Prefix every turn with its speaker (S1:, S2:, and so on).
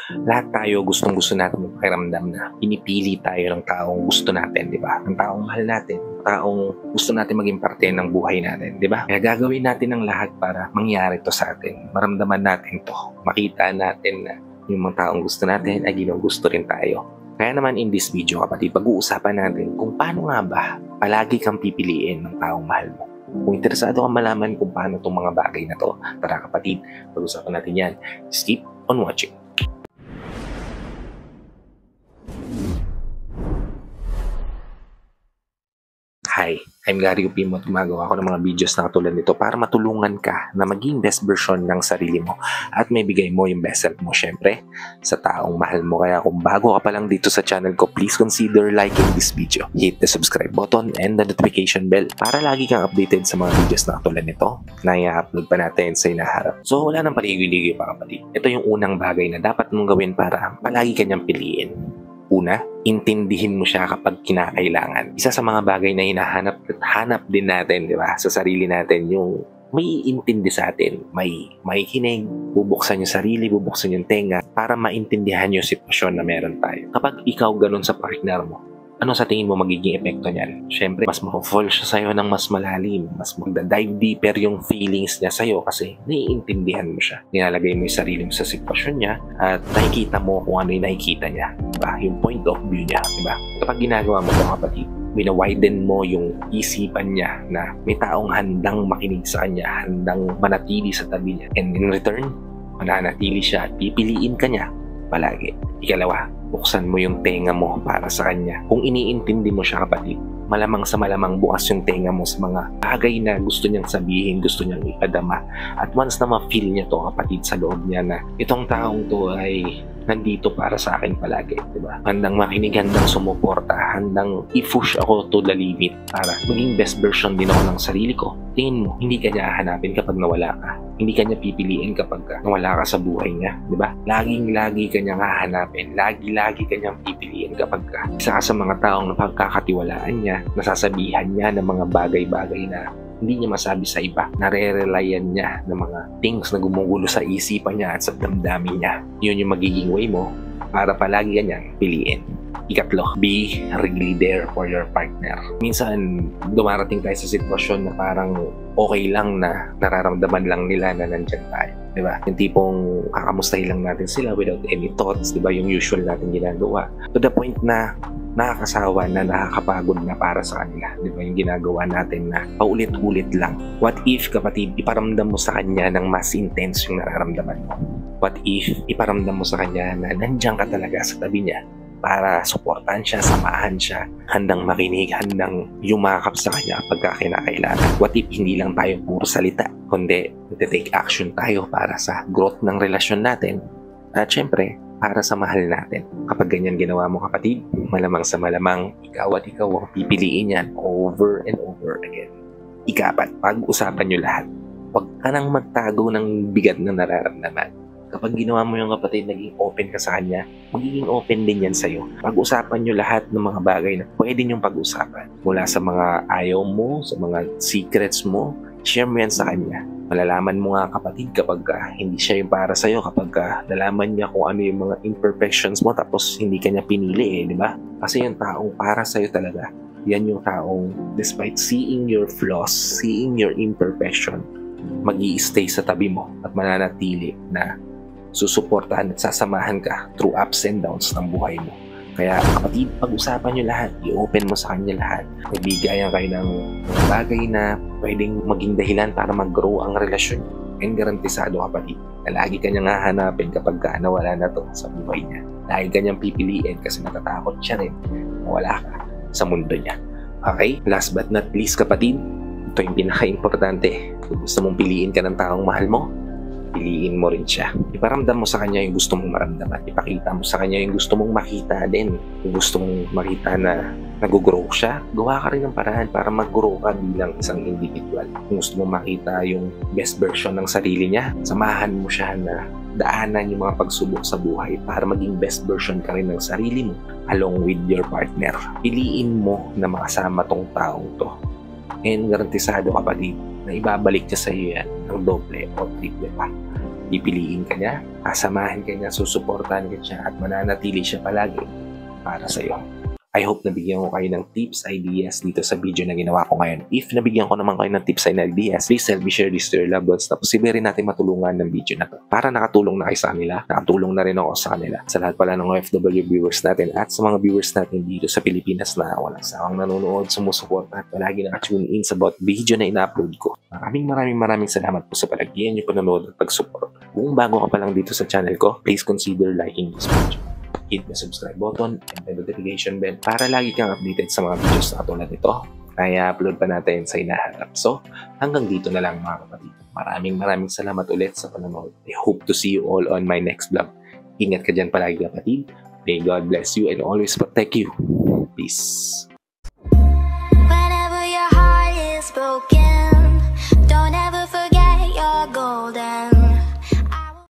S1: Lahat tayo gustong-gusto natin yung pakiramdam na pinipili tayo ng taong gusto natin, di ba? Ng taong mahal natin, taong gusto natin maging parte ng buhay natin, di ba? Kaya gagawin natin ang lahat para mangyari to sa atin. Maramdaman natin to. Makita natin na yung mga taong gusto natin ay ginugusto rin tayo. Kaya naman in this video, kapatid, pag-uusapan natin kung paano nga ba palagi kang pipiliin ng taong mahal mo. Kung interesado kang malaman kung paano itong mga bagay na to, tara kapatid, pag-usapan natin yan. Just keep on watching. Hi, I'm Gary Upimo at gumagawa ako ng mga videos na katulad nito para matulungan ka na maging best version ng sarili mo at may bigay mo yung best self mo syempre sa taong mahal mo. Kaya kung bago ka pa lang dito sa channel ko, please consider liking this video. Hit the subscribe button and the notification bell para lagi kang updated sa mga videos na katulad nito na i-upload pa natin sa inaharap. So wala nang paligoy-ligoy pa kapatid. Ito yung unang bagay na dapat mong gawin para palagi kanyang piliin. Una, intindihin mo siya kapag kinakailangan. Isa sa mga bagay na hinahanap din natin, di ba? Sa sarili natin, yung may intindi sa atin, may kinig, bubuksan yung sarili, bubuksan yung tenga para maintindihan yung sitwasyon na meron tayo. Kapag ikaw ganun sa partner mo, ano sa tingin mo magiging epekto niyan? Siyempre, mas ma-fall siya sa'yo ng mas malalim, mas magda-dive deeper yung feelings niya sa'yo kasi naiintindihan mo siya. Nilalagay mo yung sarili mo sa sitwasyon niya at nakikita mo kung ano yung nakikita niya. Diba? Yung point of view niya. Diba? Kapag ginagawa mo ito kapatid, wina-widen mo yung isipan niya na may taong handang makinig sa kanya, handang manatili sa tabi niya. And in return, mananatili siya at pipiliin ka niya palagi. Ikalawa, buksan mo yung tenga mo para sa kanya. Kung iniintindi mo siya kapatid, malamang sa malamang bukas yung tenga mo sa mga bagay na gusto niyang sabihin, gusto niyang ipadama. At once na ma-feel niya to kapatid sa loob niya na itong taong to ay nandito para sa akin palagi, diba? Handang makinig, handang sumuporta, handang i-push ako to the limit para maging best version din ako ng sarili ko. Tingin mo, hindi ka niya hahanapin kapag nawala ka. Hindi ka niya pipiliin kapag nawala ka sa buhay niya, diba? Laging-lagi ka niya hahanapin. Lagi ka niyang pipiliin kapag isa ka sa mga taong napagkakatiwalaan niya, nasasabihan niya ng mga bagay-bagay na hindi niya masabi sa iba. Nare-relyan niya ng mga things na gumugulo sa isipan niya at sa damdamin niya. Yun yung magiging way mo para palagi kanyang piliin. Ikatlo, be really there for your partner. Minsan, dumarating tayo sa sitwasyon na parang okay lang na nararamdaman lang nila na nandyan tayo. Diba? Yung tipong kakamustahin lang natin sila without any thoughts. Diba? Yung usual natin ginagawa. To the point na nakakasawa na nakakapagod na para sa kanila. Diba? Yung ginagawa natin na paulit-ulit lang. What if, kapatid, iparamdam mo sa kanya ng mas intense yung nararamdaman mo? What if, iparamdam mo sa kanya na nandiyan ka talaga sa tabi niya para suportahan siya, samahan siya, handang makinig, handang yumakap sa kanya kapag kinakailangan. What if hindi lang tayo puro salita, kundi take action tayo para sa growth ng relasyon natin at syempre, para sa mahal natin. Kapag ganyan ginawa mo kapatid, malamang sa malamang ikaw at ikaw ang pipiliin yan over and over again. Ikapat, pag-usapan nyo lahat. Huwag ka nang magtago ng bigat na nararamdaman. Kapag ginawa mo yung kapatid, naging open ka sa kanya, magiging open din yan sa'yo. Pag-usapan nyo lahat ng mga bagay na pwede nyong pag-usapan. Mula sa mga ayaw mo, sa mga secrets mo, share mo yan sa kanya. Malalaman mo nga kapatid kapag hindi siya yung para sa'yo, kapag nalaman niya kung ano yung mga imperfections mo tapos hindi ka niya pinili di ba? Kasi yung taong para sa'yo talaga, yan yung taong despite seeing your flaws, seeing your imperfection, mag-i-stay sa tabi mo at mananatili na susuportahan at sasamahan ka through ups and downs ng buhay mo. Kaya kapatid, pag-usapan nyo lahat, i-open mo sa kanya lahat. Magbigayan kayo ng bagay na pwedeng maging dahilan para mag-grow ang relasyon. And garantisado kapatid, na lagi kanyang hahanapin kapag nawala na to sa buhay niya. Lagi kanyang pipiliin kasi natatakot siya rin na wala ka sa mundo niya. Okay? Last but not least kapatid, ito yung pinaka-importante. Kung gusto mong piliin ka ng taong mahal mo, piliin mo rin siya. Iparamdam mo sa kanya yung gusto mong maramdaman. Ipakita mo sa kanya yung gusto mong makita din. Kung gusto mong makita na nag-grow siya, gawa ka rin ng paraan para mag-grow ka bilang isang individual. Kung gusto mong makita yung best version ng sarili niya, samahan mo siya na daanan yung mga pagsubok sa buhay para maging best version ka rin ng sarili mo along with your partner. Piliin mo na makasama tong taong to. And garantisado kapatid na ibabalik niya sa iyo yan ng doble o triple pa. pipiliin ka niya, kasamahan ka niya, susuportahan ka siya at mananatili siya palagi para sa'yo. I hope nabigyan ko kayo ng tips, ideas dito sa video na ginawa ko ngayon. If nabigyan ko naman kayo ng tips and ideas, please help me share this to your loved ones na posible rin natin matulungan ng video na to. Para nakatulong na kayo sa kanila, nakatulong na rin ako sa kanila. Sa lahat pala ng OFW viewers natin at sa mga viewers natin dito sa Pilipinas na walang sawang nanonood, sumusuporta at palagi nakatune in sa bawat video na ina-upload ko. Maraming salamat po sa palagyan niyo panonood at pag-support. Kung bago ka pa lang dito sa channel ko, please consider liking this video. Hit the subscribe button and the notification bell para lagi kang updated sa mga videos na katulad nito na i-upload pa natin sa hinaharap. So, hanggang dito na lang mga kapatid. Maraming salamat ulit sa panonood. I hope to see you all on my next vlog. Ingat ka dyan palagi kapatid. May God bless you and always protect you. Peace.